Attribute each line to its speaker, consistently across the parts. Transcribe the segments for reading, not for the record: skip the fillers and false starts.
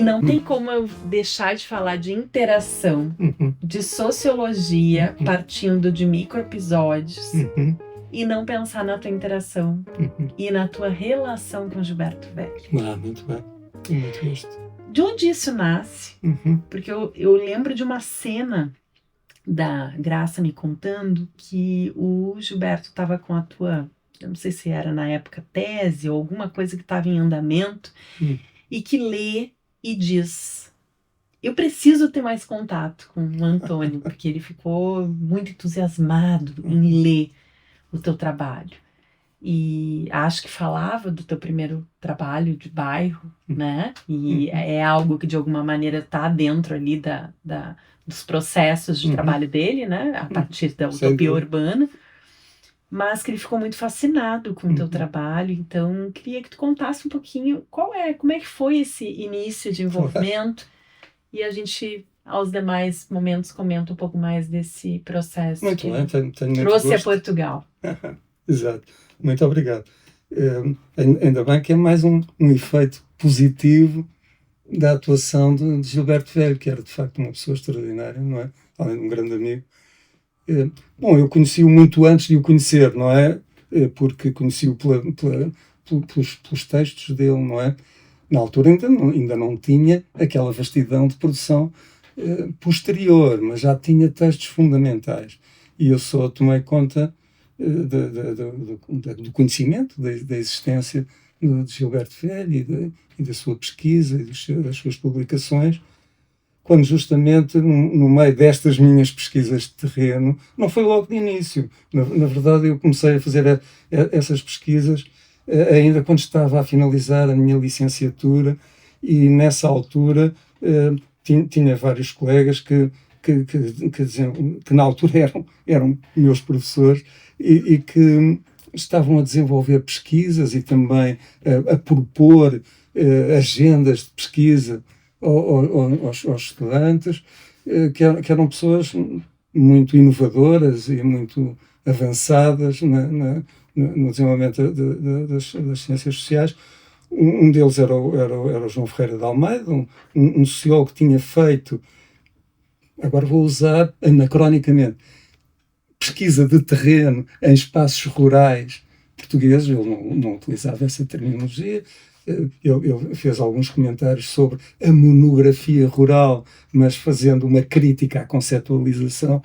Speaker 1: Não tem como eu deixar de falar de interação, de sociologia, partindo de microepisódios, e não pensar na tua interação e na tua relação com Gilberto Velho.
Speaker 2: Muito bem. Muito gosto.
Speaker 1: De onde isso nasce? Porque eu lembro de uma cena da Graça me contando que o Gilberto estava com a tua, eu não sei se era na época tese ou alguma coisa que estava em andamento, e que lê e diz: eu preciso ter mais contato com o Antônio, porque ele ficou muito entusiasmado em ler o teu trabalho. E acho que falava do teu primeiro trabalho de bairro, né? E é algo que de alguma maneira está dentro ali dos processos de trabalho dele, né? A partir da utopia urbana. Mas que ele ficou muito fascinado com o teu trabalho. Então, queria que tu contasse um pouquinho como é que foi esse início de envolvimento. E a gente, aos demais momentos, comenta um pouco mais desse processo
Speaker 2: muito
Speaker 1: que
Speaker 2: bem, tenho
Speaker 1: trouxe
Speaker 2: muito
Speaker 1: a Portugal.
Speaker 2: Exato. Muito obrigado. Ainda bem que é mais um efeito positivo da atuação de Gilberto Velho, que era de facto uma pessoa extraordinária, não é? Além de um grande amigo. Bom, eu conheci-o muito antes de o conhecer, não é? Porque conheci-o pelos textos dele, não é? Na altura ainda não tinha aquela vastidão de produção posterior, mas já tinha textos fundamentais. E eu só tomei conta do conhecimento da existência de Gilberto Velho e da sua pesquisa e das suas publicações, quando justamente no meio destas minhas pesquisas de terreno, não foi logo de início. Na verdade, eu comecei a fazer essas pesquisas ainda quando estava a finalizar a minha licenciatura, e nessa altura tinha vários colegas que na altura eram meus professores e que estavam a desenvolver pesquisas e também a propor agendas de pesquisa aos estudantes, que eram pessoas muito inovadoras e muito avançadas no desenvolvimento das ciências sociais. Um deles era o João Ferreira de Almeida, um sociólogo que tinha feito, agora vou usar anacronicamente, pesquisa de terreno em espaços rurais portugueses. Ele não utilizava essa terminologia. Ele fez alguns comentários sobre a monografia rural, mas fazendo uma crítica à conceptualização,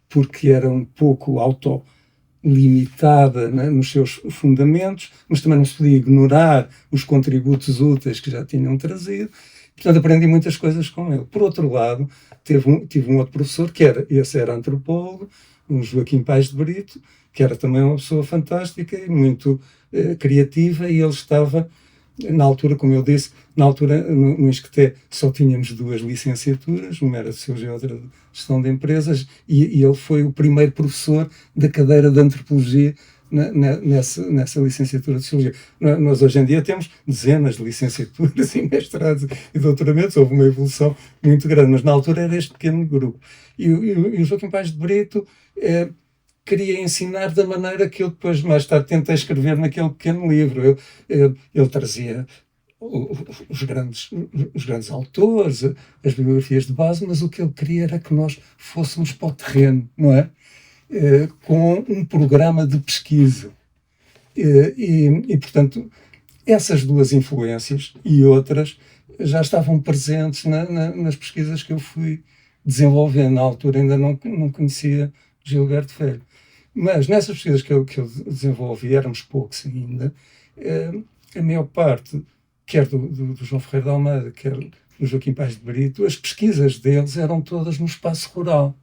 Speaker 2: porque era um pouco autolimitada, né, nos seus fundamentos, mas também não se podia ignorar os contributos úteis que já tinham trazido. Portanto, aprendi muitas coisas com ele. Por outro lado, tive um outro professor, esse era antropólogo, o Joaquim Paes de Brito, que era também uma pessoa fantástica e muito criativa, e ele estava, na altura, como eu disse, no ISCTE só tínhamos 2 licenciaturas, uma era de Sociologia e outra de Gestão de Empresas, e ele foi o primeiro professor da cadeira de Antropologia nessa licenciatura de Sociologia. Nós hoje em dia temos dezenas de licenciaturas e mestrados e doutoramentos, houve uma evolução muito grande, mas na altura era este pequeno grupo. E o Joaquim Paes de Brito queria ensinar da maneira que eu depois, mais tarde, tentei escrever naquele pequeno livro. Ele trazia os grandes autores, as biografias de base, mas o que ele queria era que nós fôssemos para o terreno, não é? Com um programa de pesquisa. Portanto, essas 2 influências e outras já estavam presentes nas pesquisas que eu fui desenvolvendo. Na altura ainda não conhecia Gilberto Velho. Mas nessas pesquisas que eu desenvolvi, éramos poucos ainda, a maior parte, quer do João Ferreira de Almeida, quer do Joaquim Paes de Brito, as pesquisas deles eram todas no espaço rural.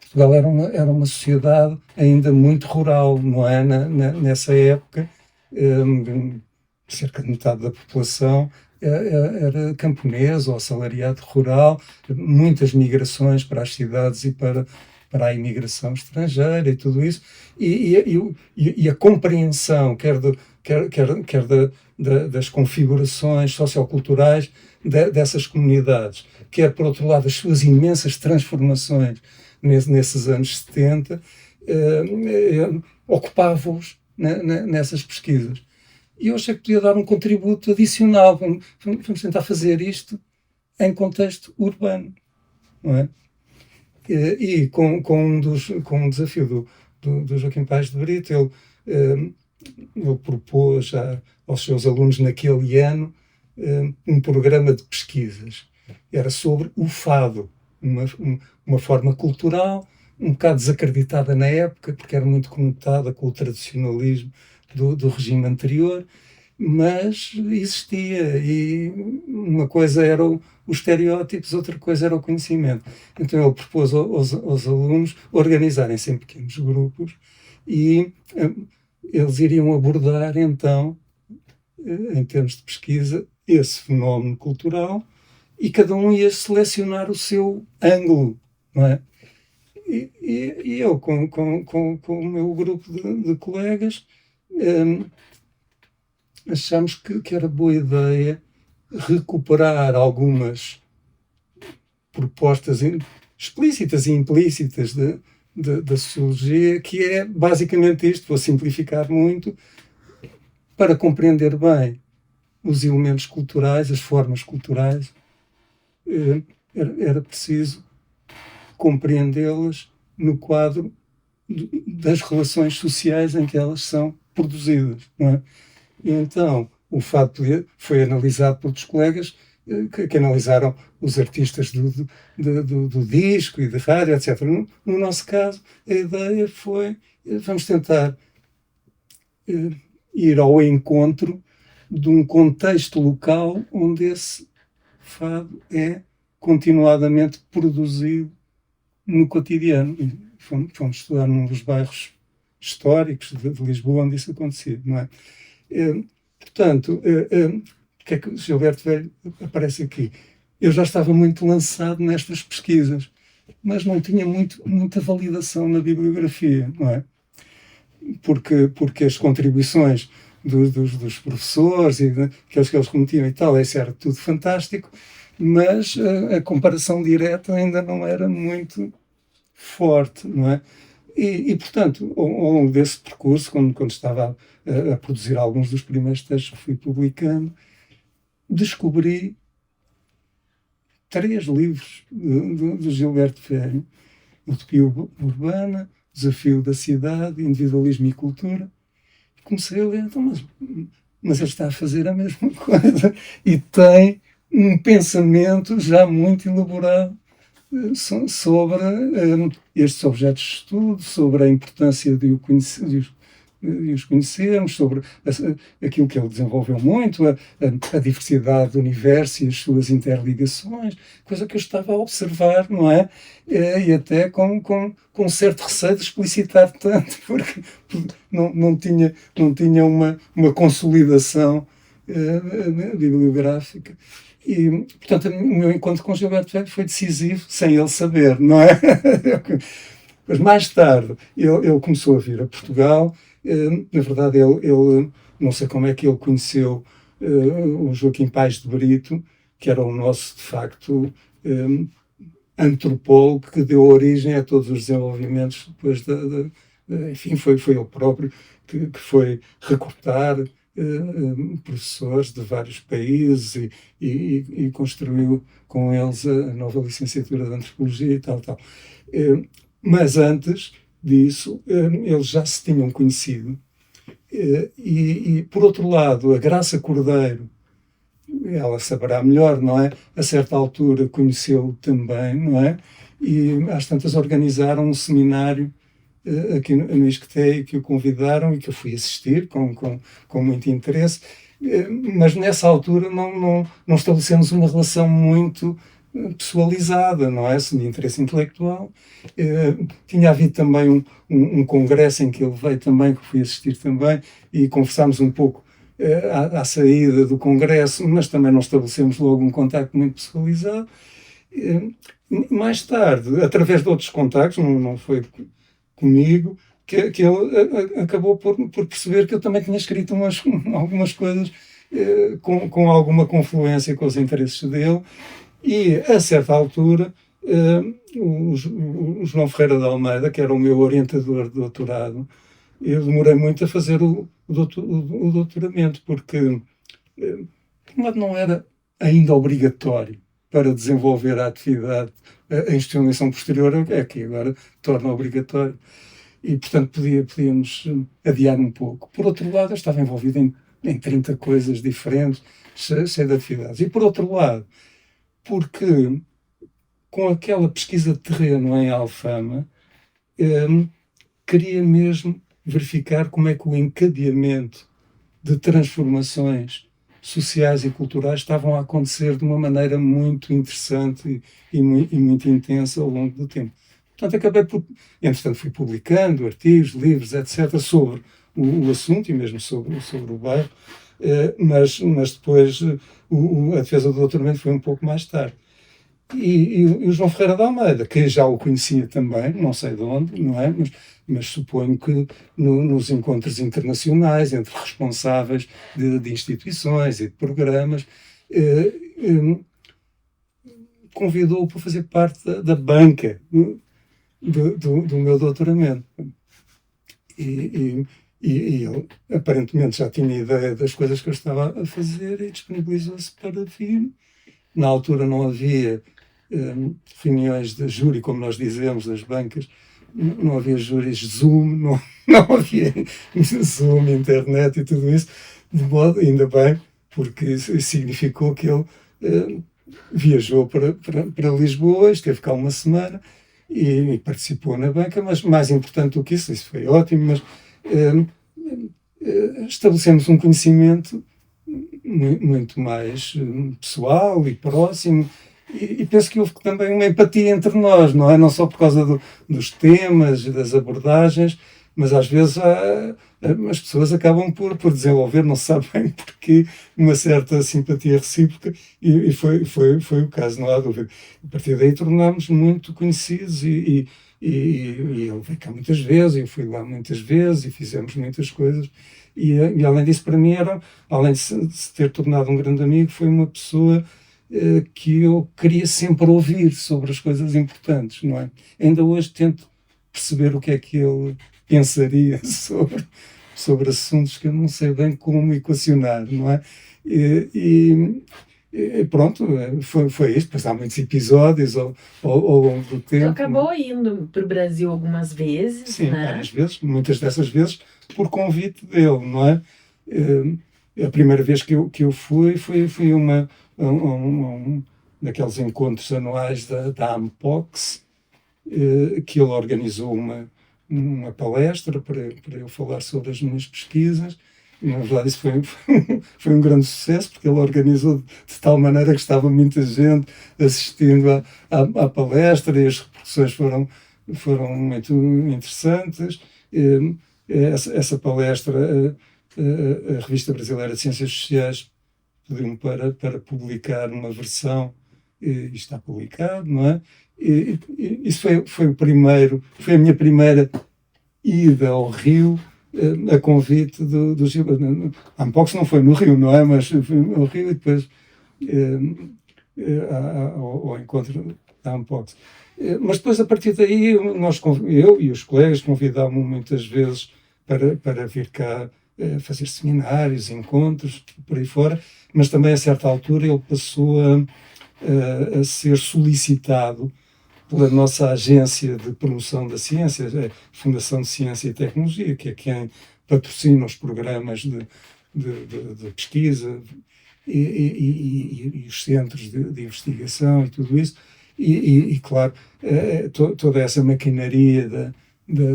Speaker 2: Portugal era uma sociedade ainda muito rural, não é? Nessa época, cerca de metade da população era camponesa ou assalariado rural, muitas migrações para as cidades e para a imigração estrangeira e tudo isso, e a compreensão, quer das configurações socioculturais dessas comunidades, quer, por outro lado, as suas imensas transformações nesses anos 70, ocupava-os nessas pesquisas. e eu achei que podia dar um contributo adicional. Vamos tentar fazer isto em contexto urbano, não é? E com um desafio do Joaquim Paes de Brito, ele propôs aos seus alunos naquele ano um programa de pesquisas. Era sobre o fado, uma forma cultural, um bocado desacreditada na época, porque era muito conotada com o tradicionalismo do regime anterior, mas existia, e uma coisa era os estereótipos, outra coisa era o conhecimento. Então ele propôs aos alunos organizarem-se em pequenos grupos e eles iriam abordar então, em termos de pesquisa, esse fenómeno cultural, e cada um ia selecionar o seu ângulo, não é? E eu, com o meu grupo de colegas, achamos que era boa ideia recuperar algumas propostas explícitas e implícitas da sociologia, que é basicamente isto, vou simplificar muito, para compreender bem os elementos culturais, as formas culturais, era preciso compreendê-las no quadro das relações sociais em que elas são produzidas, não é? E então, o fato foi analisado por outros colegas que analisaram os artistas do disco e de rádio, etc. No nosso caso, a ideia foi, vamos tentar ir ao encontro de um contexto local onde esse fado é continuadamente produzido no cotidiano. E fomos estudar num dos bairros históricos de Lisboa onde isso acontecia, não é? Portanto, o que é que o Gilberto Velho aparece aqui? Eu já estava muito lançado nestas pesquisas, mas não tinha muita validação na bibliografia, não é? Porque as contribuições dos professores e aqueles que eles cometiam e tal, isso era tudo fantástico, mas a comparação direta ainda não era muito forte, não é? E portanto, ao longo desse percurso, quando estava a produzir alguns dos primeiros textos que fui publicando, descobri 3 livros do Gilberto Velho: Utopia Urbana, Desafio da Cidade, Individualismo e Cultura. Comecei a ler, então, mas ele está a fazer a mesma coisa e tem um pensamento já muito elaborado sobre estes objetos de estudo, sobre a importância de os conhecermos, sobre aquilo que ele desenvolveu muito, a diversidade do universo e as suas interligações, coisa que eu estava a observar, não é? E até com certo receio de explicitar tanto, porque não tinha uma consolidação bibliográfica. E, portanto, o meu encontro com Gilberto Velho foi decisivo, sem ele saber, não é? Mas mais tarde ele começou a vir a Portugal. Na verdade, ele não sei como é que ele conheceu o Joaquim Paes de Brito, que era o nosso, de facto, antropólogo, que deu origem a todos os desenvolvimentos depois enfim, foi ele próprio que foi recrutar professores de vários países e construiu com eles a nova licenciatura de Antropologia e tal. Mas antes disso, eles já se tinham conhecido. E, por outro lado, a Graça Cordeiro, ela saberá melhor, não é? A certa altura conheceu-o também, não é? E às tantas organizaram um seminário aqui no Isqueté, que o convidaram e que eu fui assistir com muito interesse, mas nessa altura não estabelecemos uma relação muito pessoalizada, não é? De interesse intelectual. Tinha havido também um congresso em que ele veio também, que fui assistir também, e conversámos um pouco à saída do congresso, mas também não estabelecemos logo um contacto muito pessoalizado. Mais tarde, através de outros contactos, não foi comigo, que ele acabou por perceber que eu também tinha escrito algumas coisas com alguma confluência com os interesses dele, e a certa altura o João Ferreira de Almeida, que era o meu orientador de doutorado, eu demorei muito a fazer o doutoramento, porque, por um lado, não era ainda obrigatório para desenvolver a atividade. A institucionalização posterior é que agora torna obrigatório. E, portanto, podíamos adiar um pouco. Por outro lado, eu estava envolvido em 30 coisas diferentes, cheio de atividades. E, por outro lado, porque com aquela pesquisa de terreno em Alfama, queria mesmo verificar como é que o encadeamento de transformações sociais e culturais estavam a acontecer de uma maneira muito interessante e muito intensa ao longo do tempo. Portanto, acabei por... Entretanto, fui publicando artigos, livros, etc., sobre o assunto e mesmo sobre o bairro, mas depois a defesa do doutoramento foi um pouco mais tarde. E o João Ferreira de Almeida, que já o conhecia também, não sei de onde, não é? Mas suponho que nos encontros internacionais, entre responsáveis de instituições e de programas, convidou-o para fazer parte da banca do meu doutoramento. E ele aparentemente já tinha ideia das coisas que eu estava a fazer e disponibilizou-se para vir. Na altura não havia reuniões de júri, como nós dizemos, das bancas, não havia júris Zoom, não havia Zoom, internet e tudo isso, de modo, ainda bem, porque isso significou que ele viajou para Lisboa, esteve cá uma semana e participou na banca, mas mais importante do que isso foi ótimo, mas estabelecemos um conhecimento muito mais pessoal e próximo, e penso que houve também uma empatia entre nós, não é? Não só por causa dos temas e das abordagens, mas às vezes as pessoas acabam por desenvolver, não se sabe bem porquê, uma certa simpatia recíproca, e foi o caso, não há dúvida. A partir daí tornámos muito conhecidos e ele veio cá muitas vezes, eu fui lá muitas vezes e fizemos muitas coisas. E além disso, para mim, além de se ter tornado um grande amigo, foi uma pessoa que eu queria sempre ouvir sobre as coisas importantes, não é? Ainda hoje tento perceber o que é que ele pensaria sobre assuntos que eu não sei bem como equacionar, não é? E pronto, foi isto. Depois há muitos episódios ao longo do tempo.
Speaker 1: Então acabou indo para o Brasil algumas vezes,
Speaker 2: sim,
Speaker 1: né?
Speaker 2: Várias vezes, muitas dessas vezes por convite dele, não é? A primeira vez que eu fui um daqueles encontros anuais da AMPOX, que ele organizou uma palestra para eu falar sobre as minhas pesquisas. E, na verdade, isso foi um grande sucesso, porque ele organizou de tal maneira que estava muita gente assistindo à palestra, e as repercussões foram muito interessantes. Essa palestra, a Revista Brasileira de Ciências Sociais pediu-me para publicar uma versão, e está publicado, não é? Isso foi a minha primeira ida ao Rio, a convite do Gilberto. A Ampox não foi no Rio, não é? Mas foi no Rio e depois ao encontro da Ampox. Mas depois, a partir daí, eu e os colegas convidámos muitas vezes para vir cá fazer seminários, encontros, por aí fora, mas também a certa altura ele passou a ser solicitado pela nossa agência de promoção da ciência, a Fundação de Ciência e Tecnologia, que é quem patrocina os programas de pesquisa e os centros de investigação e tudo isso. E claro, toda essa maquinaria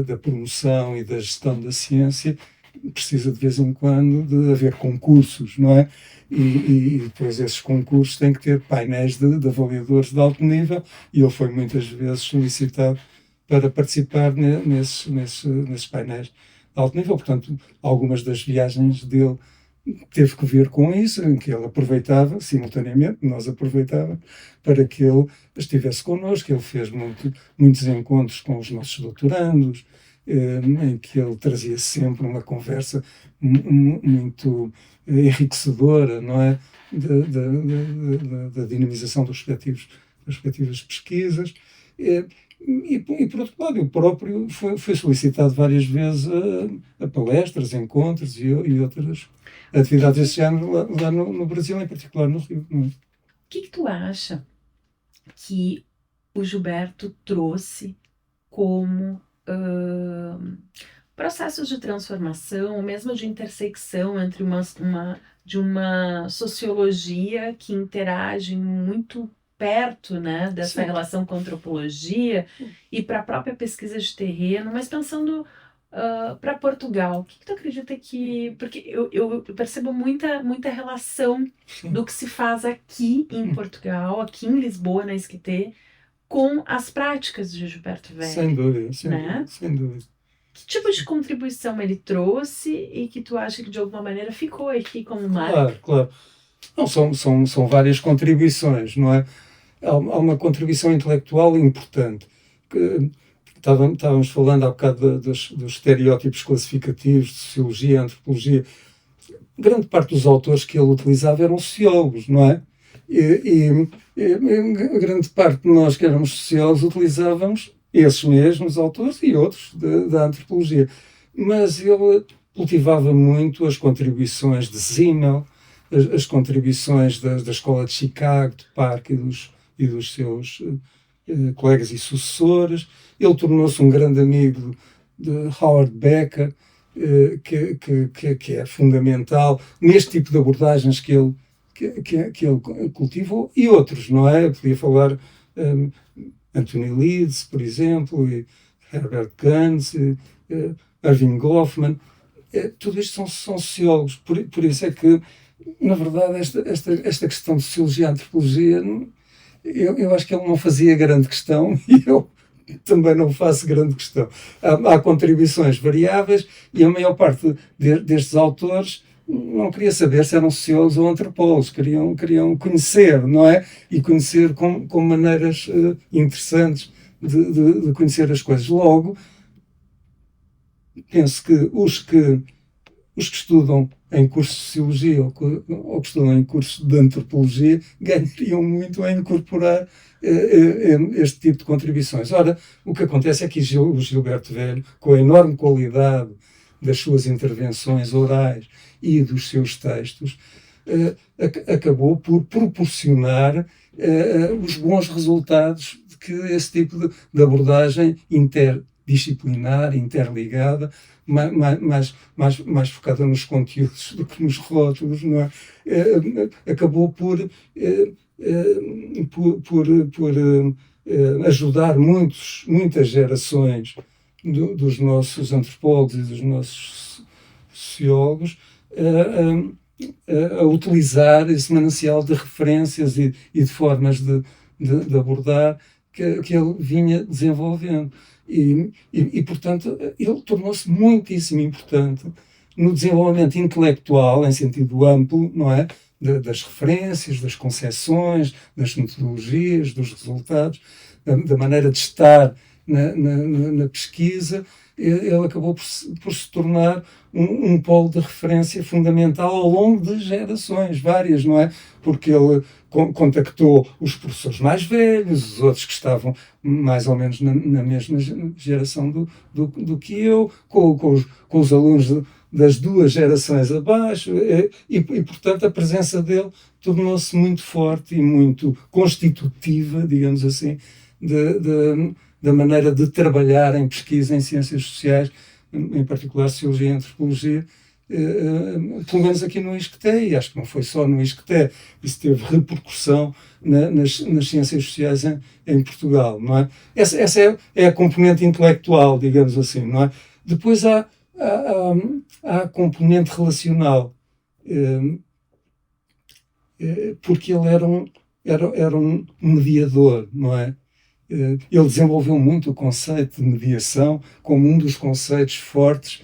Speaker 2: da promoção e da gestão da ciência precisa de vez em quando de haver concursos, não é? E depois esses concursos têm que ter painéis de avaliadores de alto nível, e ele foi muitas vezes solicitado para participar nesses painéis de alto nível. Portanto, algumas das viagens dele teve que ver com isso, em que ele aproveitava, simultaneamente, nós aproveitávamos, para que ele estivesse connosco. Ele fez muitos encontros com os nossos doutorandos, em que ele trazia sempre uma conversa muito enriquecedora, não é? Da dinamização das respectivas pesquisas. E por outro lado, eu próprio fui solicitado várias vezes a palestras, encontros e outras atividades desse género lá no Brasil, em particular no Rio.
Speaker 1: O que tu acha que o Gilberto trouxe como processos de transformação, ou mesmo de intersecção entre de uma sociologia que interage muito perto, né, dessa
Speaker 2: Sim.
Speaker 1: relação com a antropologia e para a própria pesquisa de terreno, mas pensando para Portugal, o que tu acredita que... Porque eu percebo muita relação do que se faz aqui em Portugal, aqui em Lisboa, na Esquitê, com as práticas de Gilberto Velho.
Speaker 2: Sem dúvida,
Speaker 1: né?
Speaker 2: sem dúvida.
Speaker 1: Que tipo de contribuição ele trouxe e que tu acha que de alguma maneira ficou aqui como marca?
Speaker 2: Claro. Não, são várias contribuições, não é? Há uma contribuição intelectual importante. Estávamos falando há bocado dos estereótipos classificativos de sociologia, antropologia. Grande parte dos autores que ele utilizava eram sociólogos, não é? E grande parte de nós que éramos sociólogos utilizávamos esses mesmos autores e outros da antropologia. Mas ele cultivava muito as contribuições de Simmel, as contribuições da Escola de Chicago, de Park e dos seus colegas e sucessores. Ele tornou-se um grande amigo de Howard Becker, que é fundamental neste tipo de abordagens que ele cultivou, e outros, não é? Eu podia falar Anthony Leeds, por exemplo, e Herbert Gans, Irving Goffman. Tudo isto são sociólogos. Por isso é que, na verdade, esta questão de sociologia e antropologia, eu acho que ele não fazia grande questão e eu também não faço grande questão. Há contribuições variáveis e a maior parte destes autores não queria saber se eram sociólogos ou antropólogos, queriam conhecer, não é? E conhecer com maneiras interessantes de conhecer as coisas. Logo, penso que os que estudam em curso de Sociologia ou que estudam em curso de Antropologia ganhariam muito a incorporar este tipo de contribuições. Ora, o que acontece é que o Gilberto Velho, com a enorme qualidade das suas intervenções orais e dos seus textos, acabou por proporcionar os bons resultados que esse tipo de abordagem interdisciplinar, interligada, mais focada nos conteúdos do que nos rótulos, não é? Acabou por ajudar muitas gerações dos nossos antropólogos e dos nossos sociólogos a utilizar esse manancial de referências e de formas de abordar que ele vinha desenvolvendo. E, portanto, ele tornou-se muitíssimo importante no desenvolvimento intelectual, em sentido amplo, não é? Das referências, das concepções, das metodologias, dos resultados, da maneira de estar na pesquisa. Ele acabou por se tornar um polo de referência fundamental ao longo de gerações, várias, não é? Porque ele contactou os professores mais velhos, os outros que estavam mais ou menos na mesma geração do que eu, com os alunos das duas gerações abaixo, e portanto a presença dele tornou-se muito forte e muito constitutiva, digamos assim, da maneira de trabalhar em pesquisa em ciências sociais, em particular Sociologia e Antropologia, pelo menos aqui no ISCTE, e acho que não foi só no ISCTE, isso teve repercussão nas ciências sociais em Portugal, não é? Essa é a componente intelectual, digamos assim, não é? Depois há a componente relacional, porque ele era um mediador, não é? Ele desenvolveu muito o conceito de mediação como um dos conceitos fortes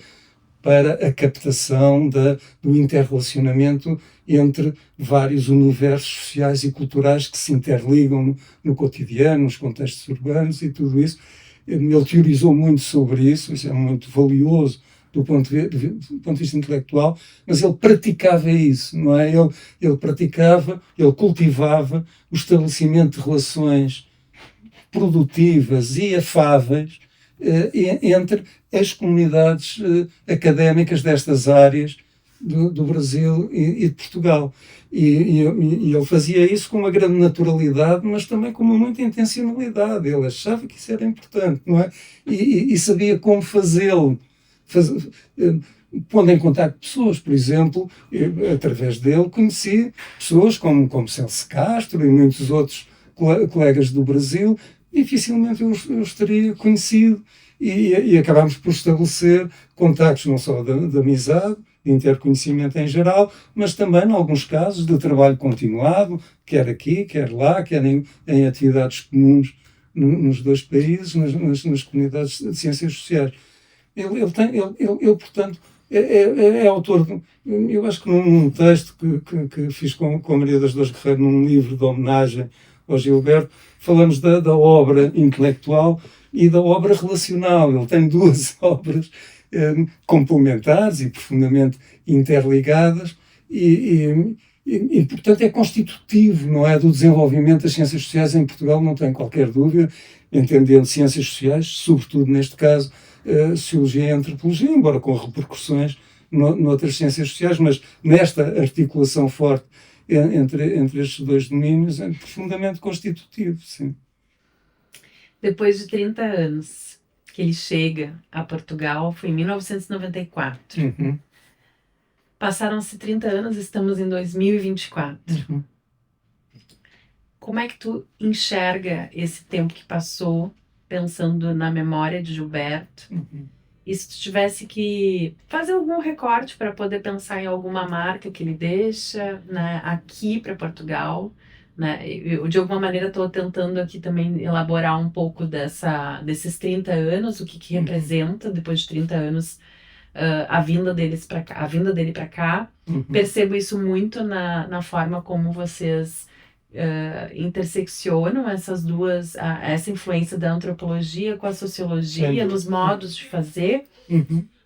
Speaker 2: para a captação do interrelacionamento entre vários universos sociais e culturais que se interligam no cotidiano, nos contextos urbanos e tudo isso. Ele teorizou muito sobre isso é muito valioso do ponto de vista intelectual, mas ele praticava isso, não é? Ele cultivava o estabelecimento de relações produtivas e afáveis entre as comunidades académicas destas áreas do Brasil e de Portugal. E ele fazia isso com uma grande naturalidade, mas também com muita intencionalidade. Ele achava que isso era importante, não é? E sabia como fazê-lo. Pondo em contato pessoas, por exemplo, através dele conheci pessoas como Celso Castro e muitos outros colegas do Brasil, dificilmente eu os teria conhecido e acabámos por estabelecer contactos não só de amizade, de interconhecimento em geral, mas também, em alguns casos, de trabalho continuado, quer aqui, quer lá, quer em atividades comuns nos dois países, nas comunidades de ciências sociais. Ele portanto, é autor, eu acho que num texto que fiz com a Maria das Dores Guerreiro, num livro de homenagem ao Gilberto, falamos da obra intelectual e da obra relacional. Ele tem duas obras complementares e profundamente interligadas e, portanto, é constitutivo, não é, do desenvolvimento das ciências sociais em Portugal, não tem qualquer dúvida, entendendo ciências sociais, sobretudo neste caso, sociologia e antropologia, embora com repercussões noutras ciências sociais, mas nesta articulação forte entre estes dois domínios é profundamente constitutivo, sim.
Speaker 1: Depois de 30 anos que ele chega a Portugal, foi em 1994.
Speaker 2: Uhum.
Speaker 1: Passaram-se 30 anos, estamos em 2024.
Speaker 2: Uhum.
Speaker 1: Como é que tu enxerga esse tempo que passou pensando na memória de Gilberto?
Speaker 2: Uhum.
Speaker 1: E se tu tivesse que fazer algum recorte para poder pensar em alguma marca que ele deixa, né, aqui para Portugal, né? Eu, de alguma maneira, estou tentando aqui também elaborar um pouco desses 30 anos, o que representa, depois de 30 anos, a vinda dele para cá.
Speaker 2: Uhum.
Speaker 1: Percebo isso muito na forma como vocês interseccionam essa influência da antropologia com a sociologia, nos modos de fazer,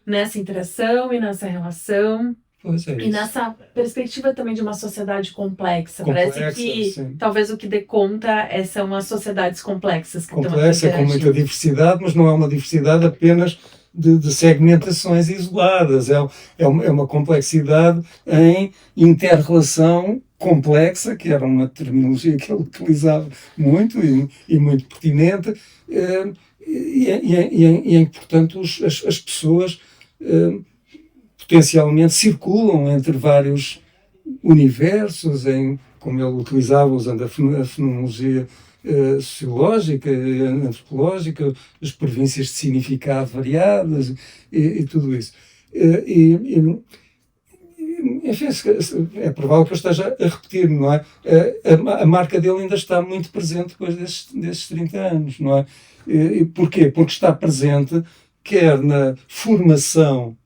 Speaker 1: nessa interação e nessa relação.
Speaker 2: Pois é,
Speaker 1: e nessa perspectiva também de uma sociedade complexa. Parece que
Speaker 2: sim.
Speaker 1: talvez o que dê conta são as sociedades complexas que
Speaker 2: complexa,
Speaker 1: estão
Speaker 2: com muita diversidade, mas não é uma diversidade apenas de segmentações isoladas, é uma complexidade em inter-relação complexa, que era uma terminologia que ele utilizava muito e muito pertinente, e em que, portanto, as pessoas potencialmente circulam entre vários universos, como ele utilizava, usando a fenomenologia sociológica, antropológica, as províncias de significado variadas e tudo isso. Enfim, é provável que eu esteja a repetir, não é? A marca dele ainda está muito presente depois desses 30 anos, não é? E porquê? Porque está presente quer na formação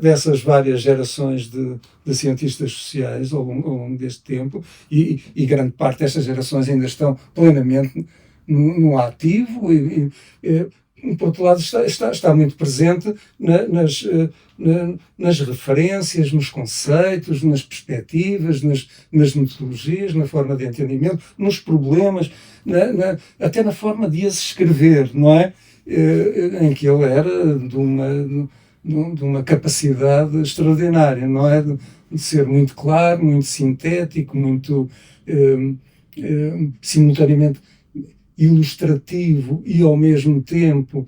Speaker 2: dessas várias gerações de cientistas sociais ao longo deste tempo, e grande parte destas gerações ainda estão plenamente no ativo, por outro lado está muito presente nas referências, nos conceitos, nas perspectivas, nas metodologias, na forma de entendimento, nos problemas, até na forma de as escrever, não é? Em que ele era de uma capacidade extraordinária, não é? De ser muito claro, muito sintético, muito simultaneamente ilustrativo e ao mesmo tempo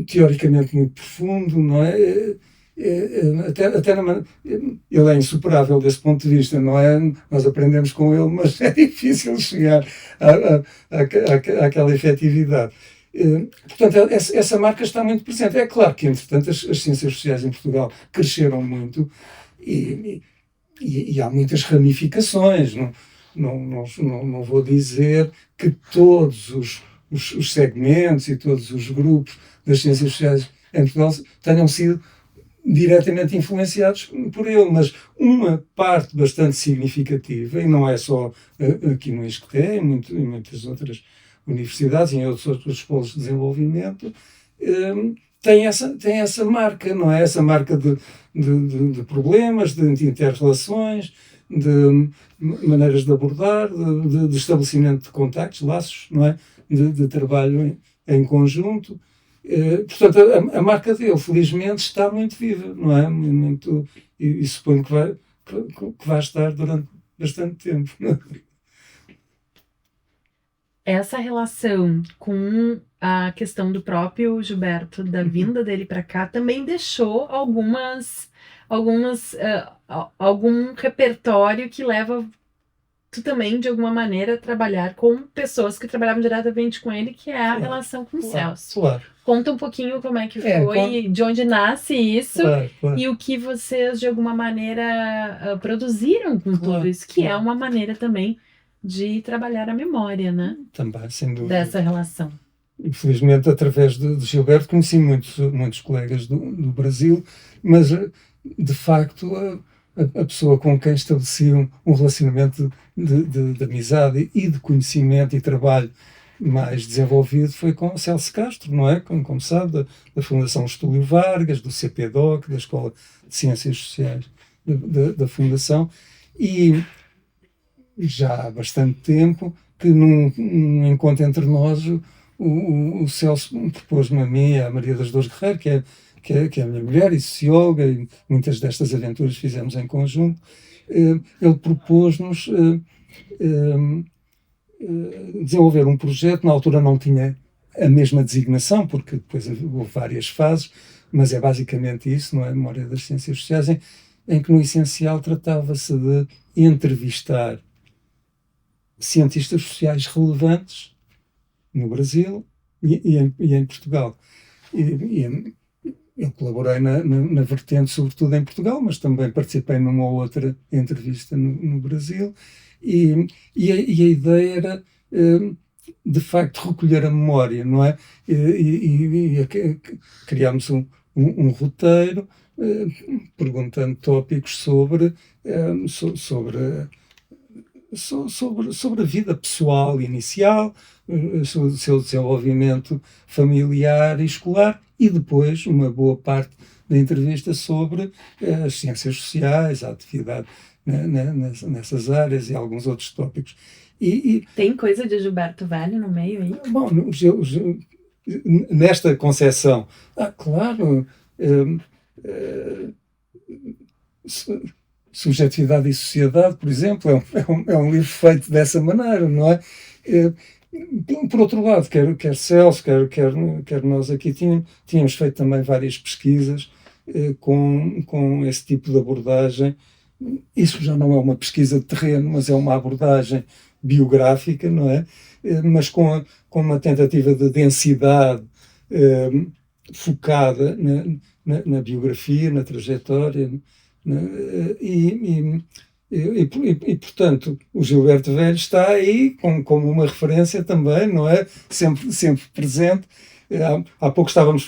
Speaker 2: teoricamente muito profundo, não é? Ele é insuperável desse ponto de vista, não é? Nós aprendemos com ele, mas é difícil chegar àquela efetividade. Portanto, essa marca está muito presente. É claro que, entretanto, as ciências sociais em Portugal cresceram muito e há muitas ramificações. Não vou dizer que todos os segmentos e todos os grupos das ciências sociais em Portugal tenham sido diretamente influenciados por ele, mas uma parte bastante significativa, e não é só aqui no ISCTE, em muitas outras universidades e em outros polos de desenvolvimento, tem essa marca, não é? Essa marca de problemas, de inter-relações, de maneiras de abordar, de estabelecimento de contactos, laços, não é? De trabalho em conjunto. Portanto, a marca dele, felizmente, está muito viva, não é? Muito, e suponho que vai estar durante bastante tempo.
Speaker 1: Essa relação com a questão do próprio Gilberto, da vinda dele para cá, também deixou algum repertório que leva tu também, de alguma maneira, a trabalhar com pessoas que trabalhavam diretamente com ele, que é a relação com o Celso.
Speaker 2: Claro.
Speaker 1: Conta um pouquinho como é que foi, de onde nasce isso,
Speaker 2: claro.
Speaker 1: e o que vocês, de alguma maneira, produziram com tudo isso, que é uma maneira também de trabalhar a memória, né?
Speaker 2: Também, sem dúvida.
Speaker 1: Dessa relação.
Speaker 2: Infelizmente, através de Gilberto, conheci muitos colegas do Brasil, mas, de facto, a pessoa com quem estabeleci um relacionamento de amizade e de conhecimento e trabalho mais desenvolvido foi com o Celso Castro, não é? Como sabe, da Fundação Estúlio Vargas, do CPDOC, da Escola de Ciências Sociais da Fundação, e já há bastante tempo que num encontro entre nós o Celso propôs-me a mim e à Maria das Dores Guerreiro, que é a minha mulher e socióloga, e muitas destas aventuras fizemos em conjunto. Ele propôs-nos desenvolver um projeto. Na altura não tinha a mesma designação, porque depois houve várias fases, mas é basicamente isso, não é? Memória das Ciências Sociais, em que no essencial tratava-se de entrevistar cientistas sociais relevantes no Brasil e em Portugal. Eu colaborei na vertente, sobretudo em Portugal, mas também participei numa ou outra entrevista no Brasil, e a ideia era, de facto, recolher a memória, não é? Criámos um roteiro, perguntando tópicos sobre a vida pessoal inicial, sobre o seu desenvolvimento familiar e escolar, e depois uma boa parte da entrevista sobre as ciências sociais, a atividade nessas áreas e alguns outros tópicos.
Speaker 1: Tem coisa de Gilberto Velho no meio aí?
Speaker 2: Bom, nesta concepção, claro, Subjetividade e Sociedade, por exemplo, é um livro feito dessa maneira, não é? Por outro lado, quer Celso, quer nós aqui tínhamos feito também várias pesquisas com esse tipo de abordagem. Isso já não é uma pesquisa de terreno, mas é uma abordagem biográfica, não é? Mas com uma tentativa de densidade focada na biografia, na trajetória, e, portanto, o Gilberto Velho está aí como uma referência também, não é? Sempre presente. Há pouco estávamos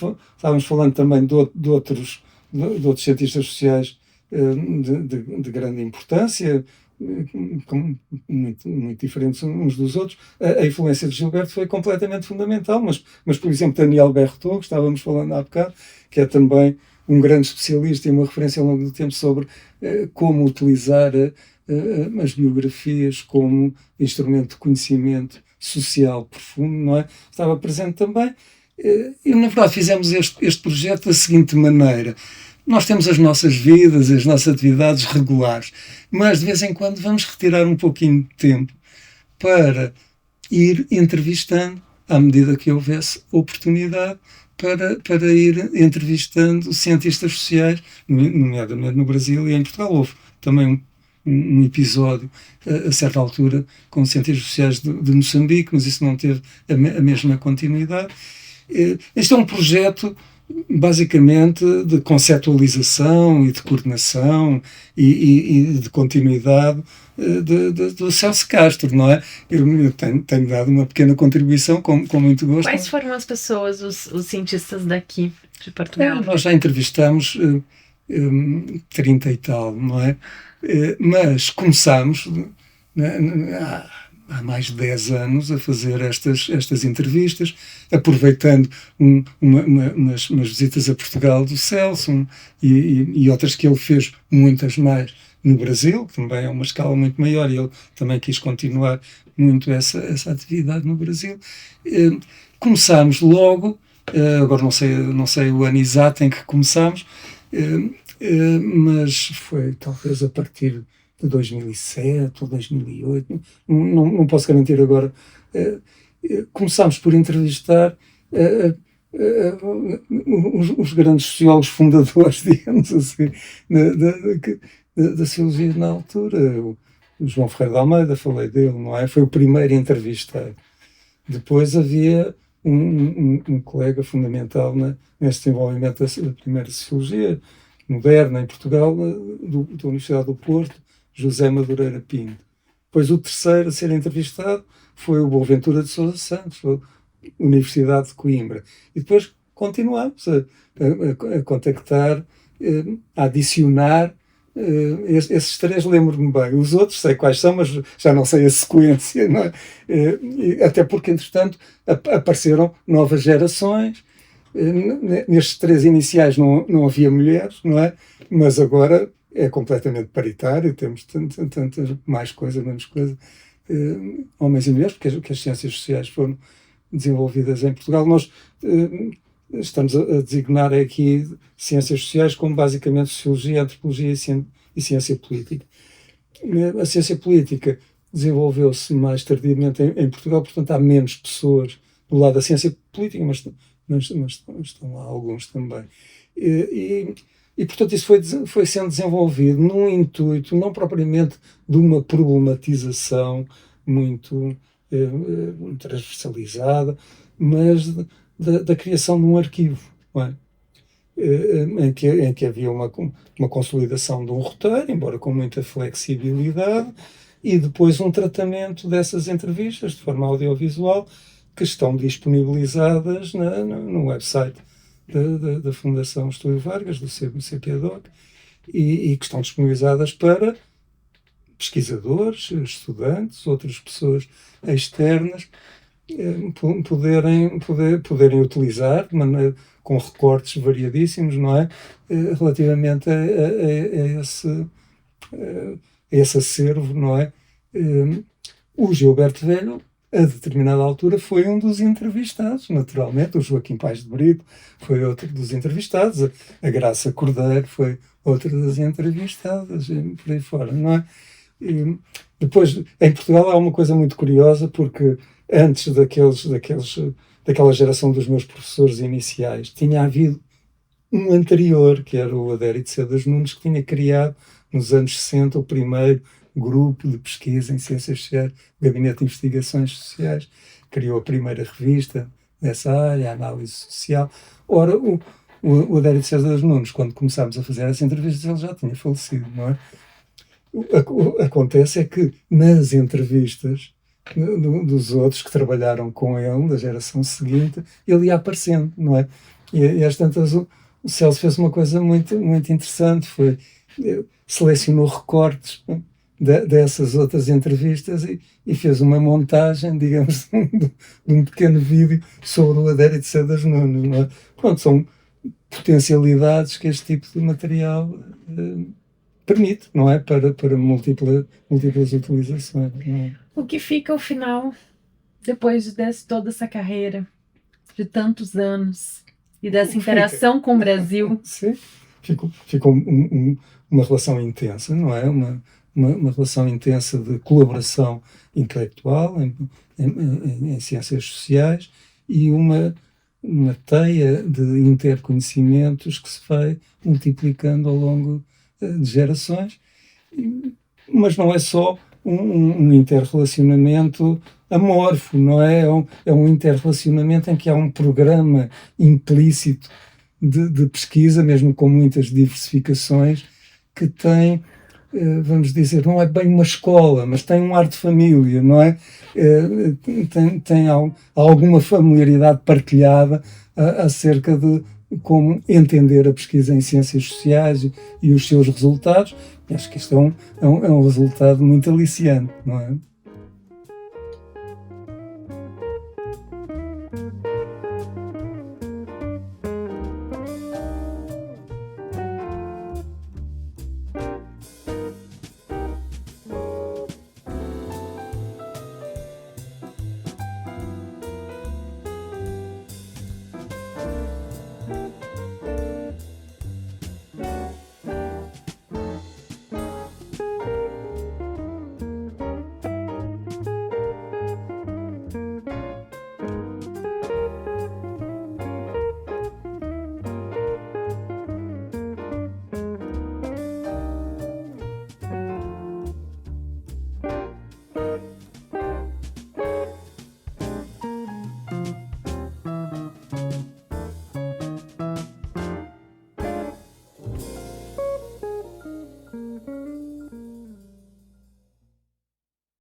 Speaker 2: falando também de outros cientistas sociais de grande importância, muito diferentes uns dos outros. A influência de Gilberto foi completamente fundamental, mas por exemplo, Daniel Berretot, que estávamos falando há bocado, que é também um grande especialista e uma referência ao longo do tempo sobre como utilizar as biografias como instrumento de conhecimento social profundo, não é? Estava presente também. E, na verdade, fizemos este projeto da seguinte maneira. Nós temos as nossas vidas, as nossas atividades regulares, mas de vez em quando vamos retirar um pouquinho de tempo para ir entrevistando, à medida que houvesse oportunidade, para ir entrevistando cientistas sociais, nomeadamente no Brasil e em Portugal. Houve também um episódio, a certa altura, com cientistas sociais de Moçambique, mas isso não teve a mesma continuidade. Este é um projeto basicamente de conceptualização e de coordenação e de continuidade do Celso Castro, não é? Eu tenho dado uma pequena contribuição com muito gosto.
Speaker 1: Quais foram as pessoas, os cientistas daqui de Portugal?
Speaker 2: Nós já entrevistamos 30 e tal, não é? Mas começámos há mais de 10 anos a fazer estas entrevistas, aproveitando umas visitas a Portugal do Celso e outras que ele fez, muitas mais, no Brasil, que também é uma escala muito maior, e ele também quis continuar muito essa atividade no Brasil. Começámos logo, agora não sei o ano exato em que começámos, mas foi talvez a partir de 2007 ou 2008, não posso garantir agora. Começámos por entrevistar os grandes sociólogos fundadores, digamos assim, da sociologia na altura. O João Ferreira de Almeida, falei dele, não é? Foi o primeiro entrevistado. Depois havia um colega fundamental nesse desenvolvimento da primeira sociologia moderna em Portugal, da Universidade do Porto, José Madureira Pinto. Depois o terceiro a ser entrevistado foi o Boaventura de Sousa Santos, da Universidade de Coimbra. E depois continuamos a contactar, a adicionar. Esses três lembro-me bem. Os outros sei quais são, mas já não sei a sequência, não é? Até porque, entretanto, apareceram novas gerações. Nestes três iniciais não havia mulheres, não é? Mas agora é completamente paritário, temos tantas mais coisa, menos coisa, homens e mulheres, porque as ciências sociais foram desenvolvidas em Portugal. Nós estamos a designar aqui ciências sociais como basicamente sociologia, antropologia e ciência política. A ciência política desenvolveu-se mais tardiamente em Portugal, portanto há menos pessoas do lado da ciência política, mas estão lá alguns também. E portanto, isso foi sendo desenvolvido num intuito, não propriamente de uma problematização muito transversalizada, mas da criação de um arquivo, não é? Em que havia uma consolidação de um roteiro, embora com muita flexibilidade, e depois um tratamento dessas entrevistas de forma audiovisual, que estão disponibilizadas no website da Fundação Estúdio Vargas, do CPDOC, e que estão disponibilizadas para pesquisadores, estudantes, outras pessoas externas poderem utilizar de maneira, com recortes variadíssimos, não é? Relativamente a esse acervo, não é? O Gilberto Velho, a determinada altura, foi um dos entrevistados, naturalmente. O Joaquim Paes de Brito foi outro dos entrevistados. A Graça Cordeiro foi outra das entrevistadas, por aí fora, não é? E depois, em Portugal há uma coisa muito curiosa, porque antes daquela geração dos meus professores iniciais, tinha havido um anterior, que era o Adérito Cedas Nunes, que tinha criado, nos anos 60, o primeiro grupo de pesquisa em ciências sociais, o Gabinete de Investigações Sociais, criou a primeira revista nessa área, a análise social. Ora, o Adérito Cedas Nunes, quando começámos a fazer essa entrevista, ele já tinha falecido, não é? Acontece é que nas entrevistas dos outros que trabalharam com ele, da geração seguinte, ele ia aparecendo, não é? E às tantas o Celso fez uma coisa muito, muito interessante, selecionou recortes dessas outras entrevistas e fez uma montagem, digamos, de um pequeno vídeo sobre o Adérito Cedas Nunes, não é? Pronto, são potencialidades que este tipo de material permite, não é? Para múltiplas utilizações. Não é?
Speaker 1: O que fica ao final, depois de toda essa carreira, de tantos anos, e dessa interação com o Brasil?
Speaker 2: Sim, ficou uma relação intensa, não é? Uma relação intensa de colaboração intelectual em ciências sociais e uma teia de interconhecimentos que se vai multiplicando ao longo de gerações, mas não é só um interrelacionamento amorfo, não é? É um interrelacionamento em que há um programa implícito de pesquisa, mesmo com muitas diversificações, que tem, vamos dizer, não é bem uma escola, mas tem um ar de família, não é? Tem alguma familiaridade partilhada acerca de como entender a pesquisa em ciências sociais e os seus resultados. Acho que isto é um resultado muito aliciante, não é?